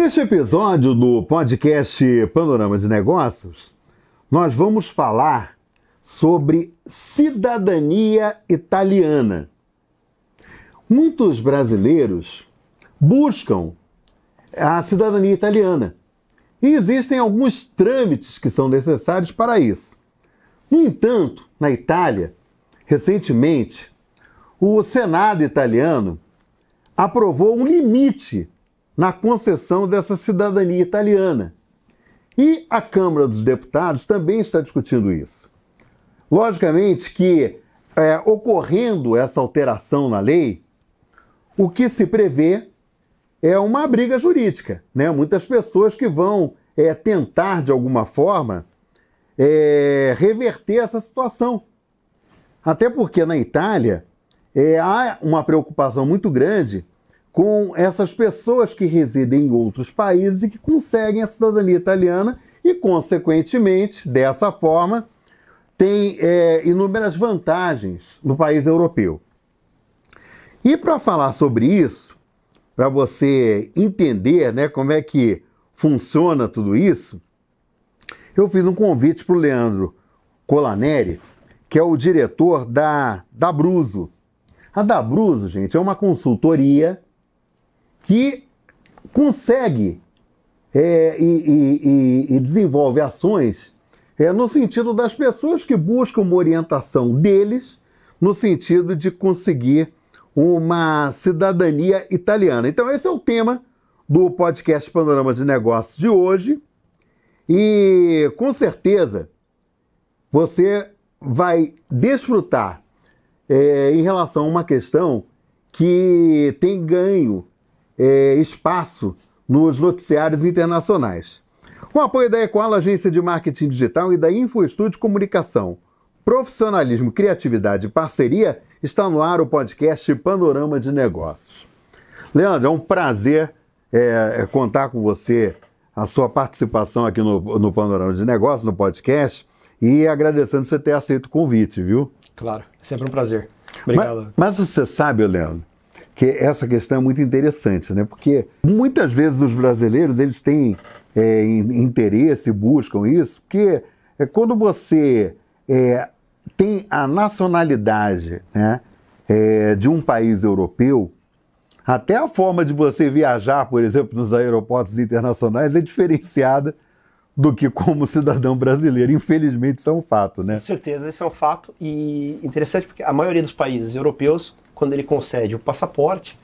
Neste episódio do podcast Panorama de Negócios, nós vamos falar sobre cidadania italiana. Muitos brasileiros buscam a cidadania italiana e existem alguns trâmites que são necessários para isso. No entanto, na Itália, recentemente, o Senado italiano aprovou um limite na concessão dessa cidadania italiana. E a Câmara dos Deputados também está discutindo isso. Logicamente que, ocorrendo essa alteração na lei, o que se prevê é uma briga jurídica, né? Muitas pessoas que vão tentar, de alguma forma, reverter essa situação. Até porque na Itália há uma preocupação muito grande com essas pessoas que residem em outros países e que conseguem a cidadania italiana e, consequentemente, dessa forma, tem inúmeras vantagens no país europeu. E para falar sobre isso, para você entender, né, como é que funciona tudo isso, eu fiz um convite para o Leandro Colaneri, que é o diretor da Abruzzo. A Abruzzo, gente, é uma consultoria que consegue e desenvolve ações no sentido das pessoas que buscam uma orientação deles, no sentido de conseguir uma cidadania italiana. Então esse é o tema do podcast Panorama de Negócios de hoje e com certeza você vai desfrutar em relação a uma questão que tem ganho espaço nos noticiários internacionais. Com o apoio da Equala, agência de marketing digital, e da InfoStúdio Comunicação, profissionalismo, criatividade e parceria, está no ar o podcast Panorama de Negócios. Leandro, é um prazer contar com você, a sua participação aqui no Panorama de Negócios, no podcast, e agradecendo você ter aceito o convite, viu? Claro, sempre um prazer. Obrigado. Mas você sabe, Leandro, que essa questão é muito interessante, né? Porque muitas vezes os brasileiros eles têm interesse, buscam isso, porque quando você tem a nacionalidade, né, de um país europeu, até a forma de você viajar, por exemplo, nos aeroportos internacionais é diferenciada do que como cidadão brasileiro. Infelizmente, isso é um fato, né? Com certeza, isso é um fato. E interessante porque a maioria dos países europeus, quando ele concede o passaporte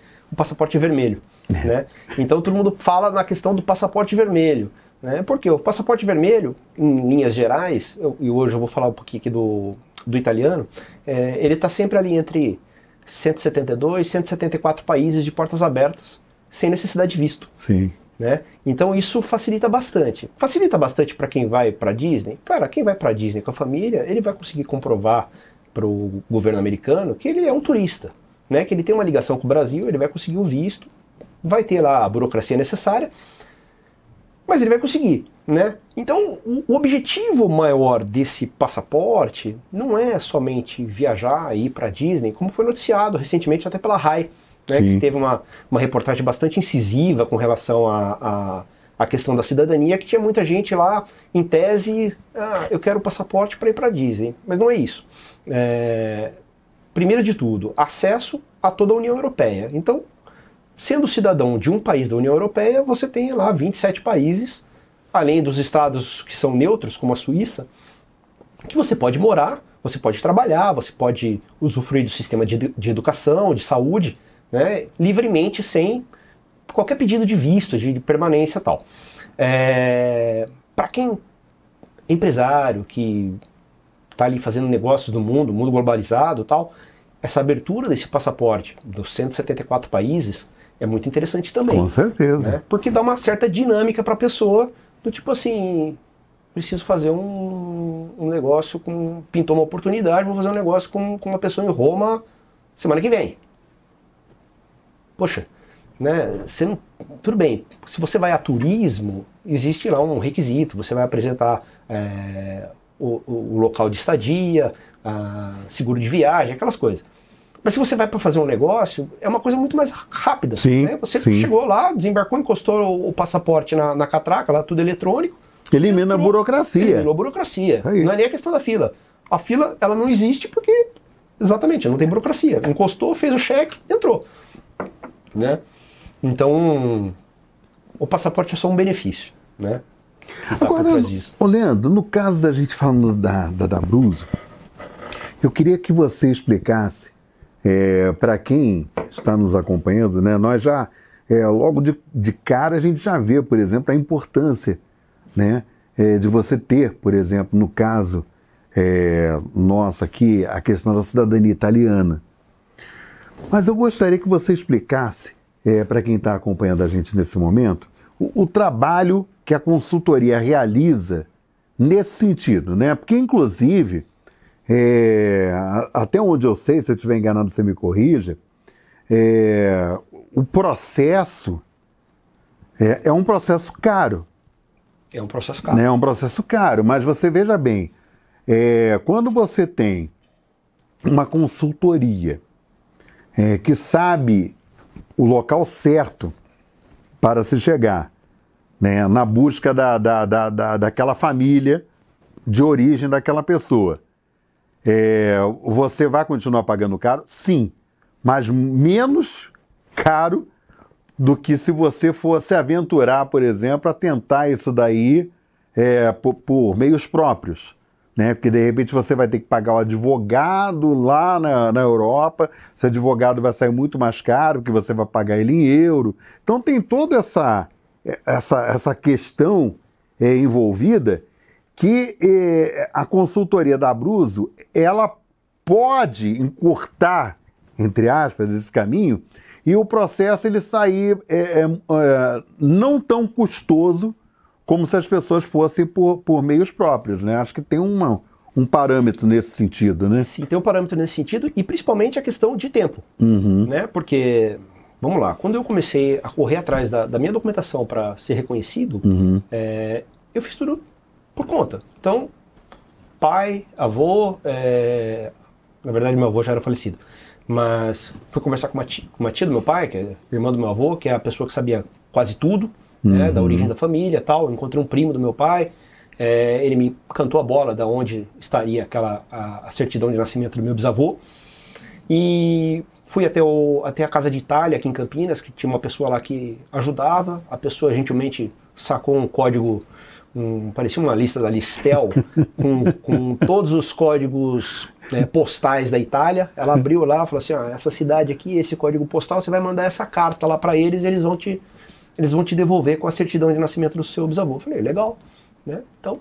é vermelho, né? Então todo mundo fala na questão do passaporte vermelho, né? Porque o passaporte vermelho, em linhas gerais, e hoje eu vou falar um pouquinho aqui do italiano, ele está sempre ali entre 172 e 174 países de portas abertas, sem necessidade de visto. Sim. Né? Então isso facilita bastante. Facilita bastante para quem vai para Disney. Cara, quem vai para Disney com a família, ele vai conseguir comprovar para o governo americano que ele é um turista, né? Que ele tem uma ligação com o Brasil, ele vai conseguir o visto, vai ter lá a burocracia necessária, mas ele vai conseguir, né? Então o objetivo maior desse passaporte não é somente viajar e ir para Disney, como foi noticiado recentemente até pela RAI, né, que teve uma reportagem bastante incisiva com relação à questão da cidadania, que tinha muita gente lá, em tese, eu quero o passaporte para ir para Disney. Mas não é isso. Primeiro de tudo, acesso a toda a União Europeia. Então, sendo cidadão de um país da União Europeia, você tem lá 27 países, além dos estados que são neutros, como a Suíça, que você pode morar, você pode trabalhar, você pode usufruir do sistema de educação, de saúde, né, livremente, sem qualquer pedido de visto, de permanência e tal. Para quem é empresário, que está ali fazendo negócios no mundo globalizado e tal, essa abertura desse passaporte dos 174 países é muito interessante também. Com certeza. Né, porque dá uma certa dinâmica para a pessoa, do tipo assim, preciso fazer um negócio pintou uma oportunidade, vou fazer um negócio com uma pessoa em Roma semana que vem. Poxa, né, tudo bem, se você vai a turismo, existe lá um requisito, você vai apresentar o local de estadia, seguro de viagem, aquelas coisas. Mas se você vai para fazer um negócio, é uma coisa muito mais rápida. Sim, né? Você sim. chegou lá, desembarcou, encostou o passaporte na catraca, lá tudo eletrônico. Elimina a burocracia. Eliminou a burocracia. Aí. Não é nem a questão da fila. A fila, ela não existe porque, exatamente, não tem burocracia. Encostou, fez o cheque, entrou. Né? Então, o passaporte é só um benefício. Né? Que tá por Agora, trás disso. ô Leandro, no caso da gente falando da Bruso, eu queria que você explicasse para quem está nos acompanhando, né? Nós já, logo de cara, a gente já vê, por exemplo, a importância, né, de você ter, por exemplo, no caso nosso aqui, a questão da cidadania italiana. Mas eu gostaria que você explicasse, para quem está acompanhando a gente nesse momento, o trabalho que a consultoria realiza nesse sentido, né? Porque, inclusive, até onde eu sei, se eu estiver enganado, você me corrija, o processo é um processo caro. É um processo caro. É um processo caro, mas você veja bem, quando você tem uma consultoria que sabe o local certo para se chegar, né, na busca daquela família de origem daquela pessoa, você vai continuar pagando caro? Sim, mas menos caro do que se você fosse aventurar, por exemplo, a tentar isso daí por meios próprios. Né? Porque de repente você vai ter que pagar o advogado lá na Europa, esse advogado vai sair muito mais caro, porque você vai pagar ele em euro. Então tem toda essa questão envolvida que a consultoria da Abruzzo, ela pode encurtar, entre aspas, esse caminho, e o processo ele sair não tão custoso como se as pessoas fossem por meios próprios, né? Acho que tem um parâmetro nesse sentido, né? Sim, tem um parâmetro nesse sentido, e principalmente a questão de tempo. Uhum. Né? Porque, vamos lá, quando eu comecei a correr atrás da minha documentação para ser reconhecido, eu fiz tudo por conta. Então, pai, avô, na verdade meu avô já era falecido, mas fui conversar com uma tia do meu pai, que é irmã do meu avô, que é a pessoa que sabia quase tudo, né, da origem da família e tal. Eu encontrei um primo do meu pai, ele me cantou a bola da onde estaria a certidão de nascimento do meu bisavô, e fui até a Casa de Itália aqui em Campinas, que tinha uma pessoa lá que ajudava. A pessoa gentilmente sacou um código, parecia uma lista da Listel, com todos os códigos postais da Itália. Ela abriu lá e falou assim: essa cidade aqui, esse código postal, você vai mandar essa carta lá para eles, e eles vão te devolver com a certidão de nascimento do seu bisavô. Eu falei, legal. Né? Então,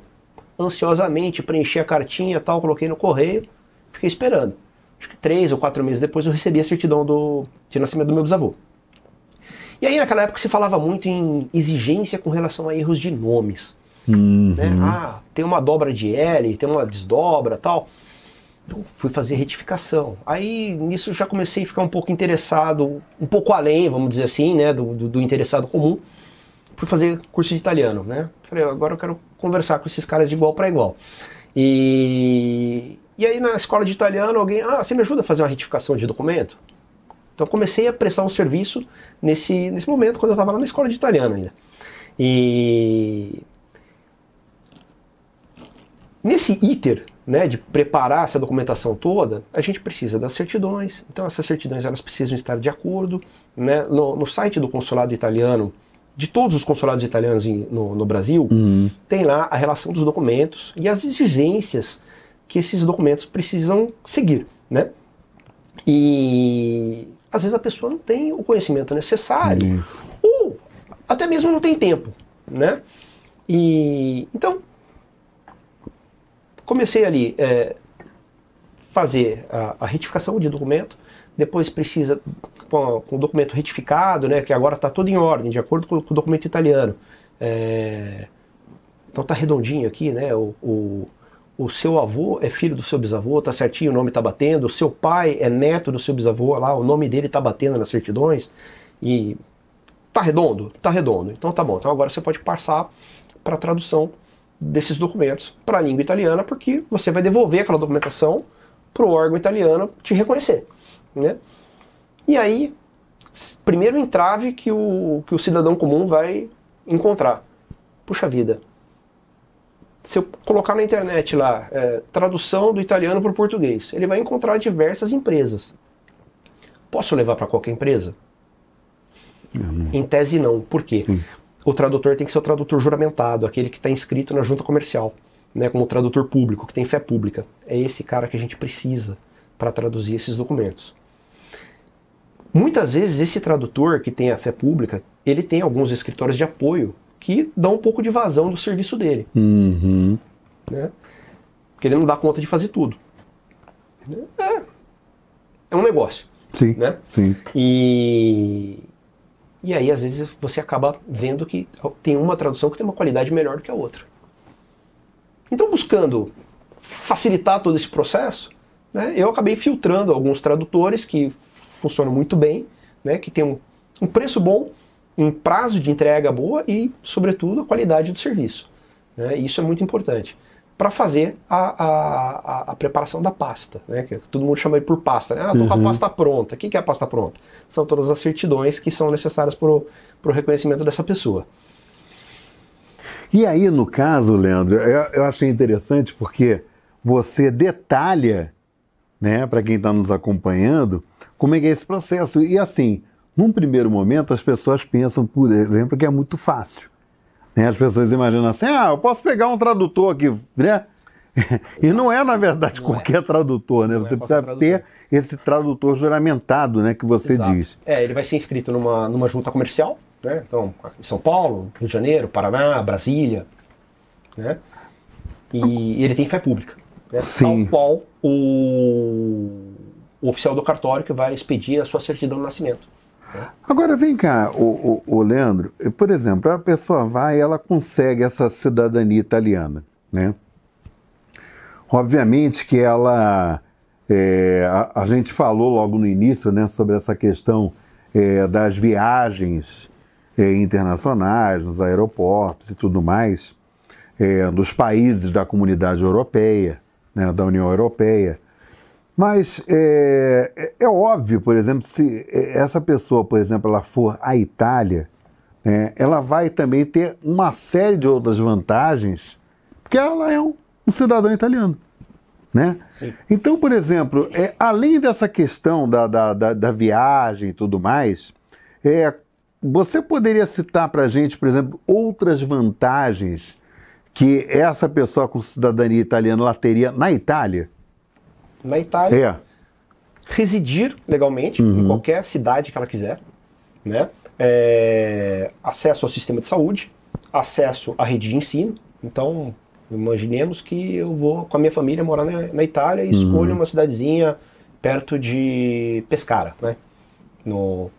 ansiosamente, preenchi a cartinha e tal, coloquei no correio, fiquei esperando. Acho que 3 ou 4 meses depois eu recebi a certidão de nascimento do meu bisavô. E aí naquela época se falava muito em exigência com relação a erros de nomes. Uhum. Né? Tem uma dobra de L, tem uma desdobra tal. Então fui fazer retificação. Aí nisso eu já comecei a ficar um pouco interessado, um pouco além, vamos dizer assim, né, do interessado comum. Fui fazer curso de italiano, né? Falei, agora eu quero conversar com esses caras de igual para igual. E aí na escola de italiano alguém, você me ajuda a fazer uma retificação de documento? Então comecei a prestar um serviço nesse momento, quando eu estava lá na escola de italiano ainda. E nesse iter, né, de preparar essa documentação toda, a gente precisa das certidões. Então essas certidões elas precisam estar de acordo, né? No site do consulado italiano, de todos os consulados italianos no Brasil, tem lá a relação dos documentos e as exigências que esses documentos precisam seguir, né? E às vezes a pessoa não tem o conhecimento necessário, ou até mesmo não tem tempo, né? E então comecei ali fazer a retificação de documento. Depois precisa, com o documento retificado, né, que agora está tudo em ordem, de acordo com o documento italiano. Então está redondinho aqui, né? O seu avô é filho do seu bisavô, está certinho, o nome está batendo. O seu pai é neto do seu bisavô, lá, o nome dele está batendo nas certidões. E está redondo? Está redondo. Então tá bom. Então agora você pode passar para a tradução desses documentos para a língua italiana, porque você vai devolver aquela documentação para o órgão italiano te reconhecer. né? E aí, primeiro entrave que o cidadão comum vai encontrar. Puxa vida, se eu colocar na internet lá, tradução do italiano para o português, ele vai encontrar diversas empresas. Posso levar para qualquer empresa? Em tese não. Por quê? O tradutor tem que ser o tradutor juramentado, aquele que está inscrito na junta comercial, né, como tradutor público, que tem fé pública. É esse cara que a gente precisa para traduzir esses documentos. Muitas vezes esse tradutor que tem a fé pública, ele tem alguns escritórios de apoio que dão um pouco de vazão do serviço dele. Né? Porque ele não dá conta de fazer tudo. É um negócio. Sim, né? sim. E aí, às vezes, você acaba vendo que tem uma tradução que tem uma qualidade melhor do que a outra. Então, buscando facilitar todo esse processo, né, eu acabei filtrando alguns tradutores que funcionam muito bem, né, que tem um preço bom, um prazo de entrega boa e, sobretudo, a qualidade do serviço. Né, e isso é muito importante para fazer a preparação da pasta, né, que todo mundo chama por pasta. Né? Estou com a pasta pronta. O que é a pasta pronta? São todas as certidões que são necessárias para o reconhecimento dessa pessoa. E aí, no caso, Leandro, eu achei interessante porque você detalha, né, para quem está nos acompanhando, como é que é esse processo. E assim, num primeiro momento, as pessoas pensam, por exemplo, que é muito fácil. Né? As pessoas imaginam assim, eu posso pegar um tradutor aqui, né? E não é, na verdade, qualquer tradutor, né? Você precisa ter esse tradutor juramentado, né, que você diz. Ele vai ser inscrito numa junta comercial, né? Então, em São Paulo, Rio de Janeiro, Paraná, Brasília, né? E ele tem fé pública, né? Tal qual o oficial do cartório que vai expedir a sua certidão de nascimento. Né? Agora vem cá, o Leandro, por exemplo, a pessoa vai e ela consegue essa cidadania italiana, né? Obviamente que ela, a gente falou logo no início, né, sobre essa questão das viagens internacionais, nos aeroportos e tudo mais, dos países da comunidade europeia, né, da União Europeia. Mas é óbvio, por exemplo, se essa pessoa, por exemplo, ela for à Itália, ela vai também ter uma série de outras vantagens, porque ela é um cidadão italiano. Né? Então, por exemplo, além dessa questão da viagem e tudo mais, você poderia citar para a gente, por exemplo, outras vantagens que essa pessoa com cidadania italiana ela teria na Itália? Na Itália, residir legalmente em qualquer cidade que ela quiser, né? Acesso ao sistema de saúde, acesso à rede de ensino. Então, imaginemos que eu vou com a minha família morar na Itália e escolho uma cidadezinha perto de Pescara, né? No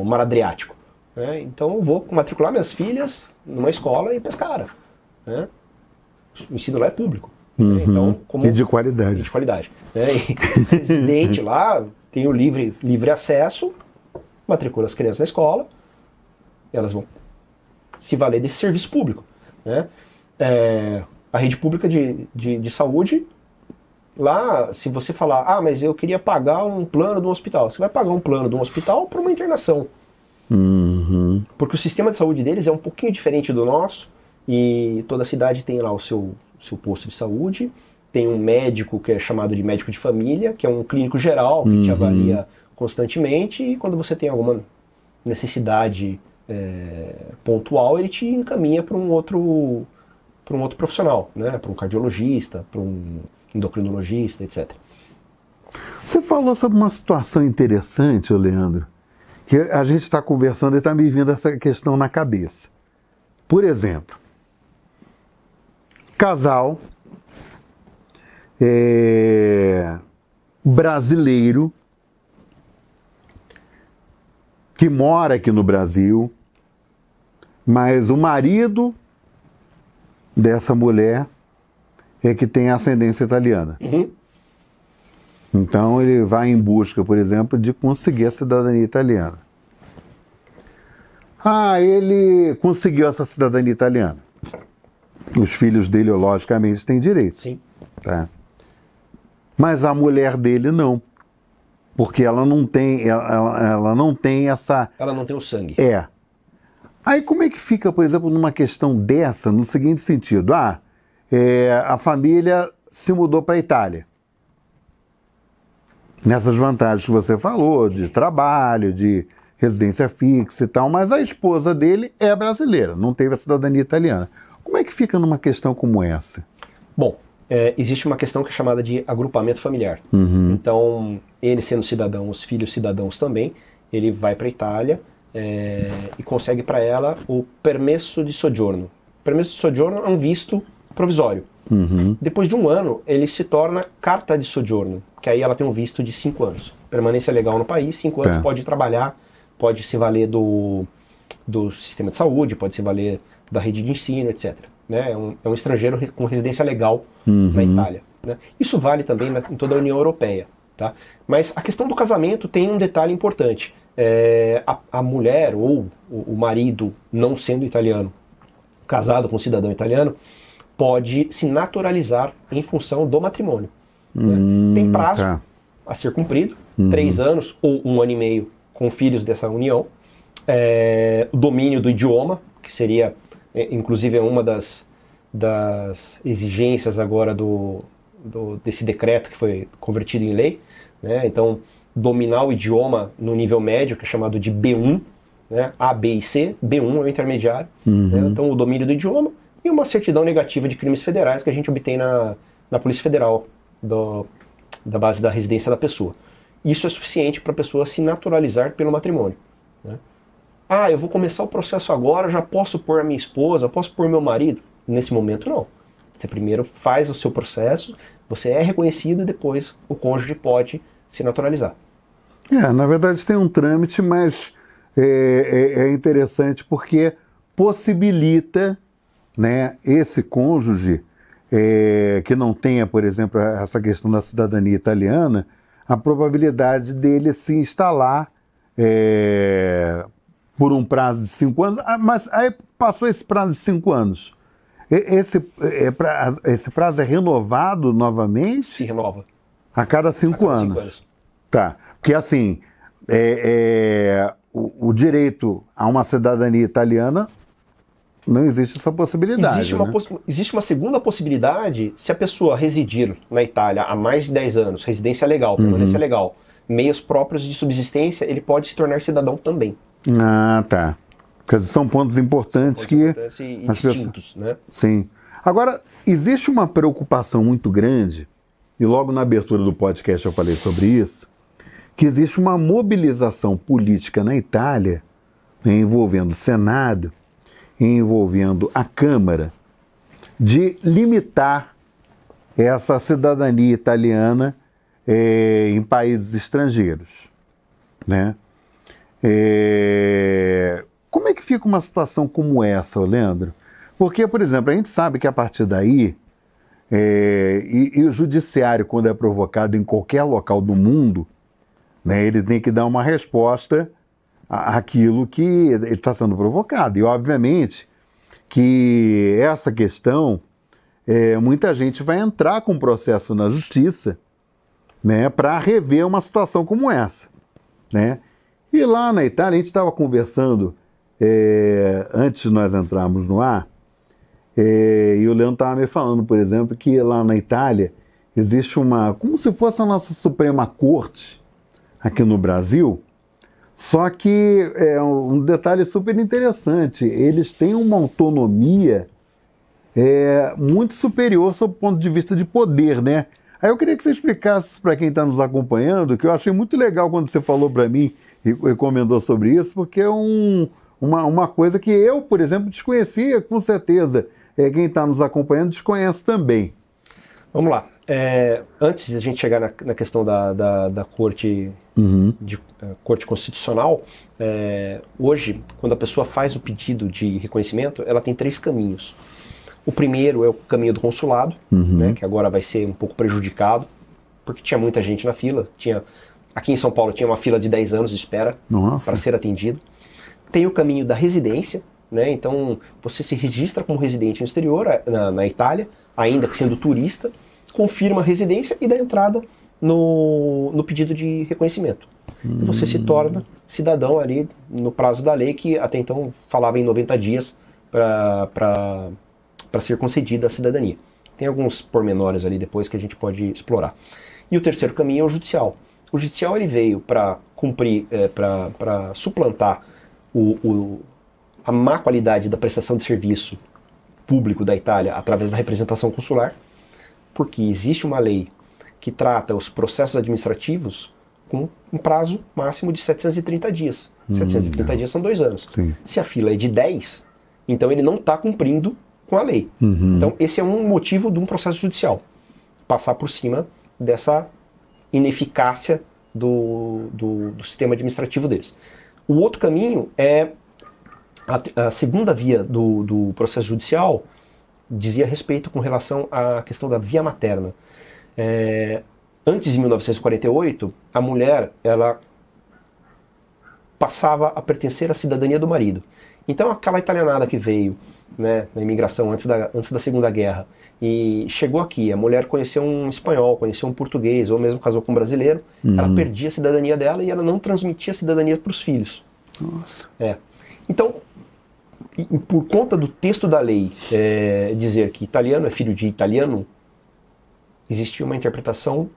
Mar Adriático. Né? Então eu vou matricular minhas filhas numa escola em Pescara. Né? O ensino lá é público. Né? Então, e de qualidade. E de qualidade. Né? E residente lá, tem o livre acesso, matricula as crianças na escola, elas vão se valer desse serviço público. Né? A rede pública de saúde, lá, se você falar, mas eu queria pagar um plano de um hospital, você vai pagar um plano de um hospital para uma internação. Porque o sistema de saúde deles é um pouquinho diferente do nosso, e toda cidade tem lá o seu posto de saúde, tem um médico que é chamado de médico de família, que é um clínico geral, que te avalia constantemente, e quando você tem alguma necessidade pontual, ele te encaminha para um outro profissional, né? Para um cardiologista, para um endocrinologista, etc. Você falou sobre uma situação interessante, Leandro, que a gente está conversando e está me vindo essa questão na cabeça. Por exemplo, casal brasileiro que mora aqui no Brasil, mas o marido dessa mulher é que tem ascendência italiana. Então ele vai em busca, por exemplo, de conseguir a cidadania italiana. Ele conseguiu essa cidadania italiana. Os filhos dele, logicamente, têm direito. Sim. Tá? Mas a mulher dele não. Porque ela não tem, ela não tem essa... Ela não tem o sangue. É. Aí como é que fica, por exemplo, numa questão dessa, no seguinte sentido? A família se mudou para a Itália. Nessas vantagens que você falou, de trabalho, de residência fixa e tal, mas a esposa dele é brasileira, não teve a cidadania italiana. Como é que fica numa questão como essa? Bom, existe uma questão que é chamada de agrupamento familiar. Uhum. Então, ele sendo cidadão, os filhos cidadãos também, ele vai para a Itália e consegue para ela o permesso de soggiorno. O permesso de soggiorno é um visto provisório. Uhum. Depois de um ano, ele se torna carta de soggiorno, que aí ela tem um visto de 5 anos. Permanência legal no país, 5 anos, pode trabalhar, pode se valer do sistema de saúde, pode se valer da rede de ensino, etc. Né? É um estrangeiro com residência legal na Itália. Né? Isso vale também em toda a União Europeia. Tá? Mas a questão do casamento tem um detalhe importante. A mulher ou o marido, não sendo italiano, casado com um cidadão italiano, pode se naturalizar em função do matrimônio. Né? Tem prazo a ser cumprido, 3 anos ou 1 ano e meio com filhos dessa união. O domínio do idioma, que seria, inclusive, uma das exigências agora desse decreto que foi convertido em lei. Né? Então, dominar o idioma no nível médio, que é chamado de B1, né? A, B e C, B1 é o intermediário. Né? Então, o domínio do idioma e uma certidão negativa de crimes federais que a gente obtém na Polícia Federal, da base da residência da pessoa. Isso é suficiente para a pessoa se naturalizar pelo matrimônio. Né? Eu vou começar o processo agora, já posso pôr a minha esposa, posso pôr meu marido? Nesse momento, não. Você primeiro faz o seu processo, você é reconhecido e depois o cônjuge pode se naturalizar. Na verdade tem um trâmite, mas é interessante porque possibilita, né, esse cônjuge que não tenha, por exemplo, essa questão da cidadania italiana, a probabilidade dele se instalar por um prazo de 5 anos, mas aí passou esse prazo de 5 anos. Esse prazo é renovado novamente? Se renova. A cada 5 anos. 5 anos. Tá. Porque assim, o direito a uma cidadania italiana não existe essa possibilidade. Existe uma segunda possibilidade se a pessoa residir na Itália há mais de 10 anos, residência legal, permanência legal, meios próprios de subsistência, ele pode se tornar cidadão também. Tá. Quer dizer, são pontos importantes e distintos, né? Sim. Agora, existe uma preocupação muito grande, e logo na abertura do podcast eu falei sobre isso, que existe uma mobilização política na Itália, envolvendo o Senado, envolvendo a Câmara, de limitar essa cidadania italiana em países estrangeiros. Né? Como é que fica uma situação como essa, Leandro? Porque, por exemplo, a gente sabe que a partir daí, e o judiciário, quando é provocado em qualquer local do mundo, né, ele tem que dar uma resposta àquilo que ele está sendo provocado. E, obviamente, que essa questão, muita gente vai entrar com processo na justiça, né, para rever uma situação como essa. Né? E lá na Itália, a gente estava conversando, antes de nós entrarmos no ar, e o Leandro estava me falando, por exemplo, que lá na Itália existe como se fosse a nossa Suprema Corte aqui no Brasil, só que um detalhe super interessante, eles têm uma autonomia muito superior sob o ponto de vista de poder, né? Aí eu queria que você explicasse para quem está nos acompanhando, que eu achei muito legal quando você falou para mim e comentou sobre isso, porque é uma coisa que eu, por exemplo, desconhecia, com certeza. Quem está nos acompanhando desconhece também. Vamos lá. Antes de a gente chegar na questão da Corte, Corte Constitucional, hoje, quando a pessoa faz o pedido de reconhecimento, ela tem 3 caminhos. O primeiro é o caminho do consulado, né, que agora vai ser um pouco prejudicado, porque tinha muita gente na fila. Aqui em São Paulo tinha uma fila de 10 anos de espera para ser atendido. Tem o caminho da residência, né, então você se registra como residente no exterior, na Itália, ainda que sendo turista, confirma a residência e dá entrada no pedido de reconhecimento. E você se torna cidadão ali no prazo da lei, que até então falava em 90 dias para ser concedida a cidadania. Tem alguns pormenores ali depois que a gente pode explorar. E o terceiro caminho é o judicial. O judicial ele veio para cumprir, para suplantar a má qualidade da prestação de serviço público da Itália através da representação consular, porque existe uma lei que trata os processos administrativos com um prazo máximo de 730 dias. 730 dias são 2 anos. Sim. Se a fila é de 10, então ele não está cumprindo com a lei. Então esse é um motivo de um processo judicial. Passar por cima dessa ineficácia do sistema administrativo deles. O outro caminho é a segunda via do processo judicial, dizia respeito com relação à questão da via materna. Antes de 1948, a mulher ela passava a pertencer à cidadania do marido. Então aquela italianada que veio, né, na imigração antes da Segunda Guerra e chegou aqui, a mulher conheceu um espanhol, conheceu um português, ou mesmo casou com um brasileiro, ela perdia a cidadania dela e ela não transmitia a cidadania para os filhos. Nossa. Então, por conta do texto da lei dizer que italiano é filho de italiano, existia uma interpretação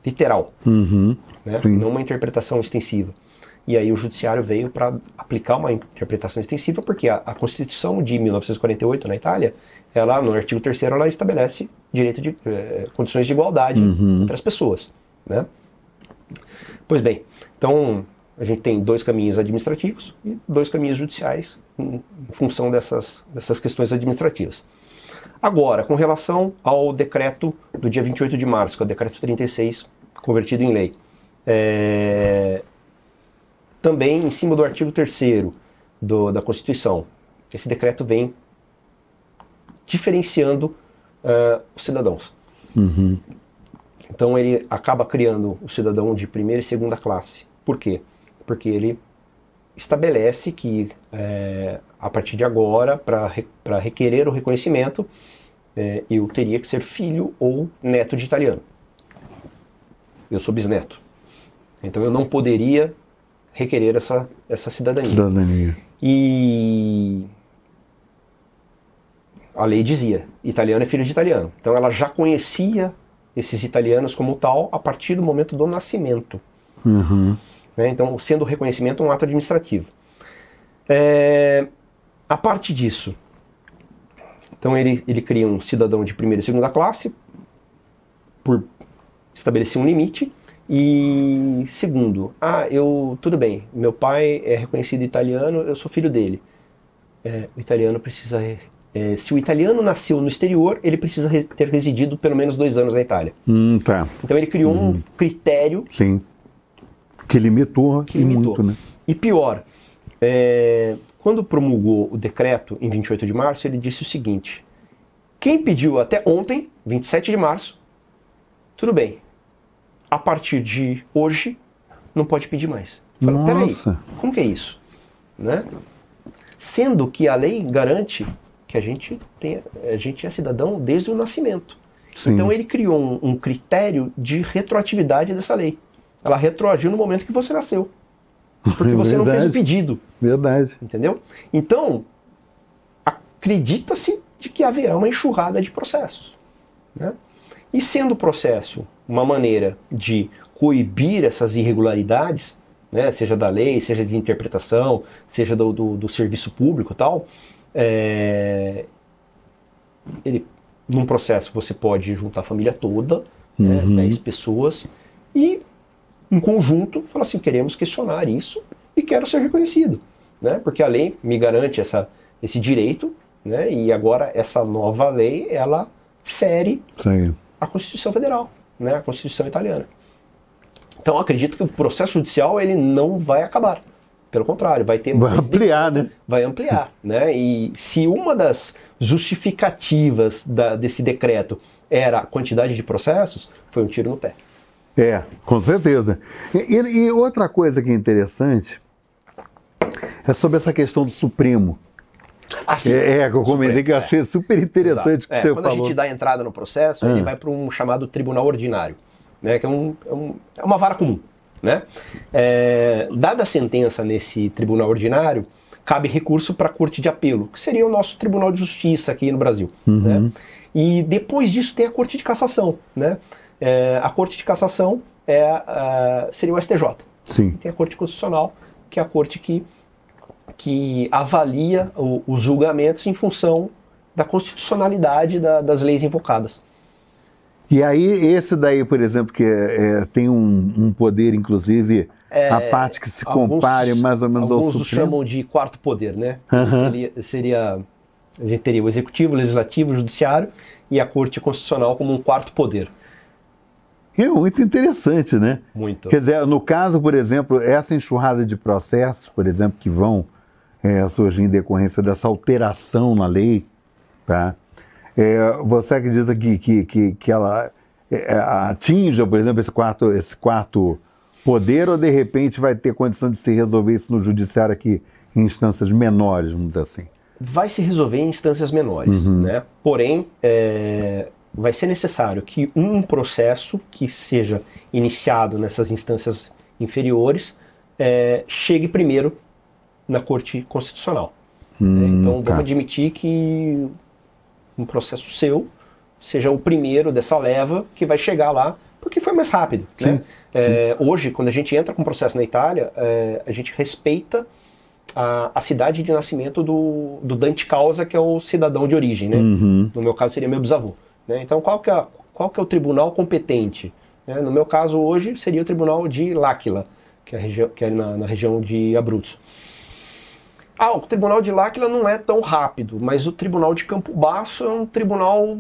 literal, né? Não uma interpretação extensiva. E aí o judiciário veio para aplicar uma interpretação extensiva, porque a Constituição de 1948 na Itália, ela, no artigo 3º, ela estabelece direito de condições de igualdade entre as pessoas, né? Pois bem, então a gente tem 2 caminhos administrativos e 2 caminhos judiciais em função dessas questões administrativas. Agora, com relação ao decreto do dia 28 de março, que é o decreto 36, convertido em lei, também em cima do artigo 3º da Constituição, esse decreto vem diferenciando os cidadãos. Então ele acaba criando o cidadão de primeira e segunda classe. Por quê? Porque ele estabelece que a partir de agora, para requerer o reconhecimento, eu teria que ser filho ou neto de italiano. Eu sou bisneto. Então eu não poderia requerer essa cidadania. E a lei dizia, italiano é filho de italiano. Então ela já conhecia esses italianos como tal a partir do momento do nascimento. Então, sendo o reconhecimento um ato administrativo. A parte disso, então ele cria um cidadão de primeira e segunda classe, por estabelecer um limite. E segundo, tudo bem, meu pai é reconhecido italiano, eu sou filho dele. O italiano precisa, se o italiano nasceu no exterior, ele precisa ter residido pelo menos 2 anos na Itália. Tá. Então ele criou um critério. Sim. Que limitou muito, né? E pior, quando promulgou o decreto em 28 de março, ele disse o seguinte: quem pediu até ontem, 27 de março, tudo bem. A partir de hoje, não pode pedir mais. Fala, peraí, como que é isso? Né? Sendo que a lei garante que a gente é cidadão desde o nascimento. Sim. Então ele criou um critério de retroatividade dessa lei. Ela retroagiu no momento que você nasceu. Porque você não fez o pedido. Verdade. Entendeu? Então, acredita-se de que haverá uma enxurrada de processos. Né? E sendo o processo uma maneira de coibir essas irregularidades, né, seja da lei, seja de interpretação, seja do serviço público e tal, num processo você pode juntar a família toda, 10 pessoas, e em conjunto falar assim, queremos questionar isso e quero ser reconhecido. Né, porque a lei me garante esse direito, né, e agora essa nova lei, ela fere a Constituição Federal, né, a Constituição italiana. Então acredito que o processo judicial ele não vai acabar. Pelo contrário, vai ampliar, né? Vai ampliar, né? E se uma das justificativas desse decreto era a quantidade de processos, foi um tiro no pé. Com certeza. E outra coisa que é interessante é sobre essa questão do Supremo. Assim, que eu comentei que eu achei super interessante que você quando falou. a gente dá entrada no processo, ele vai para um chamado tribunal ordinário, né, que é uma vara comum. Né? Dada a sentença nesse tribunal ordinário, cabe recurso para a Corte de Apelo, que seria o nosso Tribunal de Justiça aqui no Brasil. Né? E depois disso tem a Corte de Cassação. Né? A Corte de Cassação seria o STJ. Sim. E tem a Corte Constitucional, que é a corte que avalia os julgamentos em função da constitucionalidade das leis invocadas. E aí, esse daí, por exemplo, que tem um poder, inclusive, a parte que se compare mais ou menos ao Supremo. Alguns chamam de quarto poder, né? Seria, a gente teria o Executivo, o Legislativo, o Judiciário e a Corte Constitucional como um quarto poder. É muito interessante, né? Muito. Quer dizer, no caso, por exemplo, essa enxurrada de processos, por exemplo, que vão surgir em decorrência dessa alteração na lei, tá? Você acredita que ela atinja, por exemplo, esse quarto poder, ou de repente vai ter condição de se resolver isso no judiciário aqui em instâncias menores, vamos dizer assim? Vai se resolver em instâncias menores, né? Porém, vai ser necessário que um processo que seja iniciado nessas instâncias inferiores chegue primeiro na Corte Constitucional. Então, vamos admitir que um processo seu seja o primeiro dessa leva que vai chegar lá, porque foi mais rápido. Né? Hoje, quando a gente entra com um processo na Itália, a gente respeita a cidade de nascimento do Dante Causa, que é o cidadão de origem. Né? No meu caso, seria meu bisavô. Né? Então, qual que é o tribunal competente? Né? No meu caso, hoje, seria o Tribunal de L'Aquila, que é na região de Abruzzo. O Tribunal de L'Aquila não é tão rápido, mas o Tribunal de Campobasso é um tribunal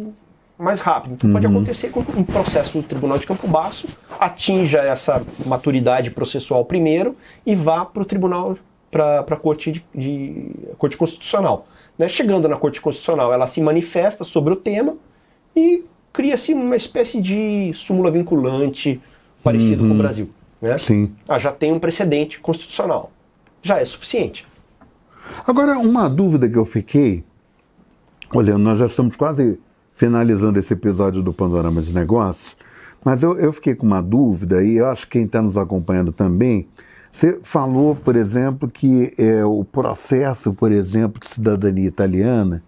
mais rápido. Então pode acontecer que um processo no Tribunal de Campobasso atinja essa maturidade processual primeiro e vá para o Tribunal, para a Corte Constitucional. Né? Chegando na Corte Constitucional, ela se manifesta sobre o tema e cria-se uma espécie de súmula vinculante parecido com o Brasil. Né? Sim. Já tem um precedente constitucional. Já é suficiente. Agora, uma dúvida que eu fiquei, olha, nós já estamos quase finalizando esse episódio do Panorama de Negócios, mas eu fiquei com uma dúvida, e eu acho que quem está nos acompanhando também. Você falou, por exemplo, que o processo, por exemplo, de cidadania italiana,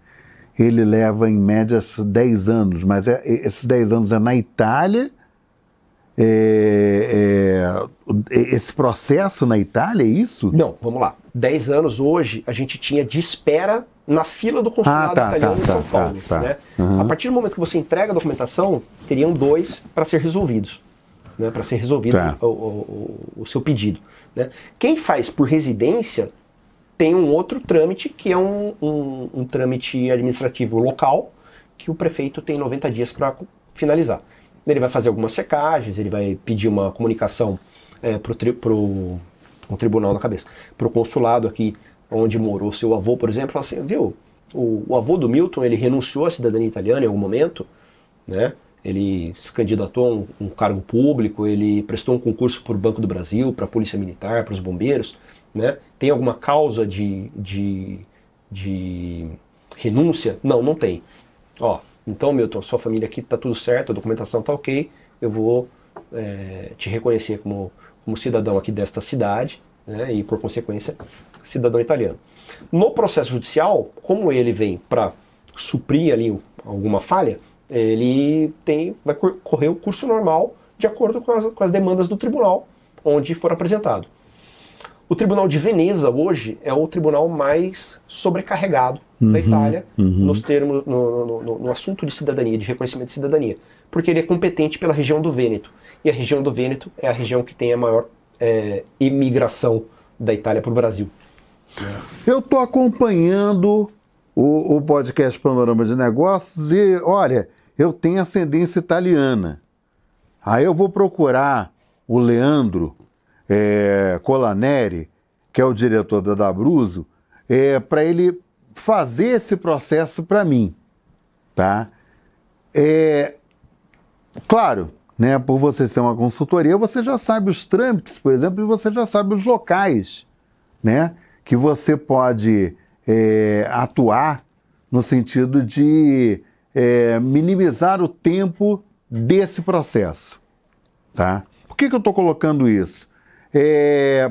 ele leva em média 10 anos, mas esses 10 anos é na Itália? Esse processo na Itália, é isso? Não, vamos lá. 10 anos hoje a gente tinha de espera na fila do consulado italiano em São Paulo. Né? A partir do momento que você entrega a documentação, teriam 2 para ser resolvidos. Né? Para ser resolvido o seu pedido. Né? Quem faz por residência tem um outro trâmite, que é um trâmite administrativo local, que o prefeito tem 90 dias para finalizar. Ele vai fazer algumas checagens, ele vai pedir uma comunicação um tribunal na cabeça, para o consulado aqui onde morou seu avô, por exemplo, assim, viu, o avô do Milton, ele renunciou à cidadania italiana em algum momento, né? Ele se candidatou a um cargo público, ele prestou um concurso para o Banco do Brasil, para a Polícia Militar, para os bombeiros, né? Tem alguma causa de renúncia? Não tem. Então, Milton, sua família aqui está tudo certo, a documentação está ok, eu vou te reconhecer como cidadão aqui desta cidade, né, e por consequência, cidadão italiano. No processo judicial, como ele vem para suprir ali alguma falha, ele vai correr o curso normal de acordo com as demandas do tribunal, onde for apresentado. O Tribunal de Veneza hoje é o tribunal mais sobrecarregado da Itália nos termos, no assunto de cidadania, de reconhecimento de cidadania, porque ele é competente pela região do Vêneto. E a região do Vêneto é a região que tem a maior imigração da Itália para o Brasil. Eu estou acompanhando o podcast Panorama de Negócios e, olha, eu tenho ascendência italiana. Aí eu vou procurar o Leandro Colaneri, que é o diretor da Abruzzo, para ele fazer esse processo para mim. Tá? Claro, né, por você ser uma consultoria, você já sabe os trâmites, por exemplo, e você já sabe os locais, né, que você pode atuar no sentido de minimizar o tempo desse processo. Tá? Por que eu estou colocando isso?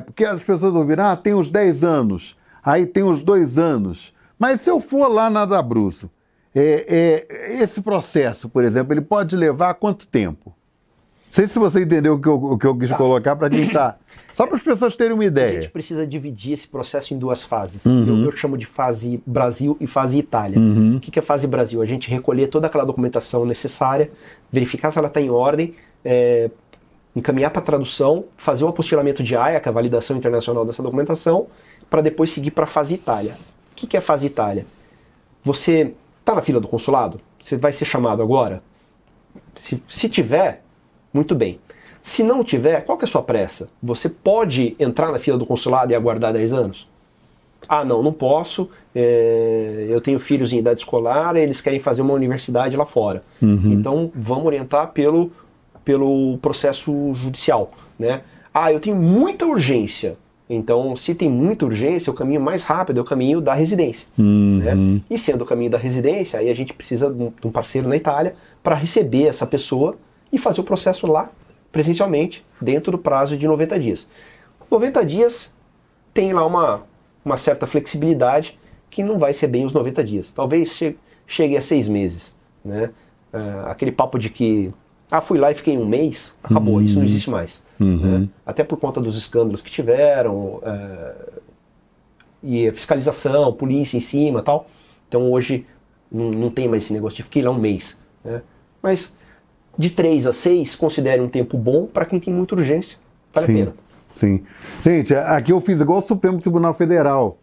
Porque as pessoas ouviram, tem os 10 anos, aí tem os 2 anos. Mas se eu for lá na Abruzzo, esse processo, por exemplo, ele pode levar quanto tempo? Não sei se você entendeu o que eu quis colocar para quem está. Só para as pessoas terem uma ideia. A gente precisa dividir esse processo em 2 fases. Eu chamo de fase Brasil e fase Itália. O que é fase Brasil? A gente recolher toda aquela documentação necessária, verificar se ela está em ordem, encaminhar para tradução, fazer o apostilamento de AIA, que é a validação internacional dessa documentação, para depois seguir para a fase Itália. O que é a fase Itália? Você está na fila do consulado? Você vai ser chamado agora? Se tiver, muito bem. Se não tiver, qual que é a sua pressa? Você pode entrar na fila do consulado e aguardar 10 anos? Não posso, eu tenho filhos em idade escolar, eles querem fazer uma universidade lá fora. Então vamos orientar pelo processo judicial, né? Eu tenho muita urgência. Então, se tem muita urgência, o caminho mais rápido é o caminho da residência. Né? E sendo o caminho da residência, aí a gente precisa de um parceiro na Itália para receber essa pessoa e fazer o processo lá, presencialmente, dentro do prazo de 90 dias. 90 dias tem lá uma certa flexibilidade que não vai ser bem os 90 dias. Talvez chegue a 6 meses. Né? Aquele papo de que fui lá e fiquei 1 mês, acabou, isso não existe mais. Né? Até por conta dos escândalos que tiveram, e a fiscalização, polícia em cima e tal. Então hoje não tem mais esse negócio de fiquei lá 1 mês. Né? Mas de 3 a 6, considere um tempo bom para quem tem muita urgência. Vale a pena. Sim. Gente, aqui eu fiz igual o Supremo Tribunal Federal.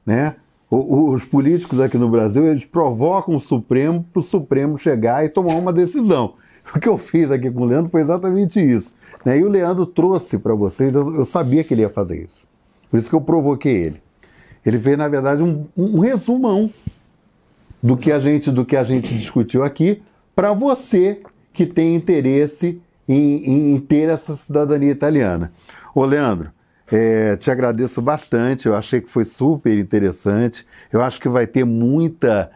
Né? Os políticos aqui no Brasil, eles provocam o Supremo para o Supremo chegar e tomar uma decisão. O que eu fiz aqui com o Leandro foi exatamente isso. Né? E o Leandro trouxe para vocês, eu sabia que ele ia fazer isso. Por isso que eu provoquei ele. Ele fez, na verdade, um resumão do que a gente discutiu aqui para você que tem interesse em ter essa cidadania italiana. Ô, Leandro, te agradeço bastante, eu achei que foi super interessante. Eu acho que vai ter muita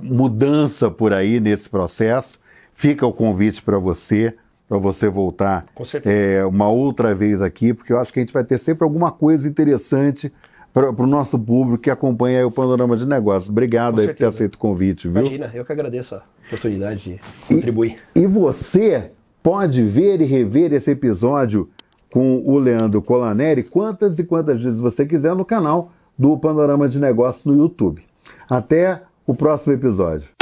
mudança por aí nesse processo. Fica o convite para você voltar uma outra vez aqui, porque eu acho que a gente vai ter sempre alguma coisa interessante para o nosso público que acompanha aí o Panorama de Negócios. Obrigado aí por ter aceito o convite, viu? Imagina, eu que agradeço a oportunidade de contribuir. E você pode ver e rever esse episódio com o Leandro Colaneri quantas e quantas vezes você quiser no canal do Panorama de Negócios no YouTube. Até o próximo episódio.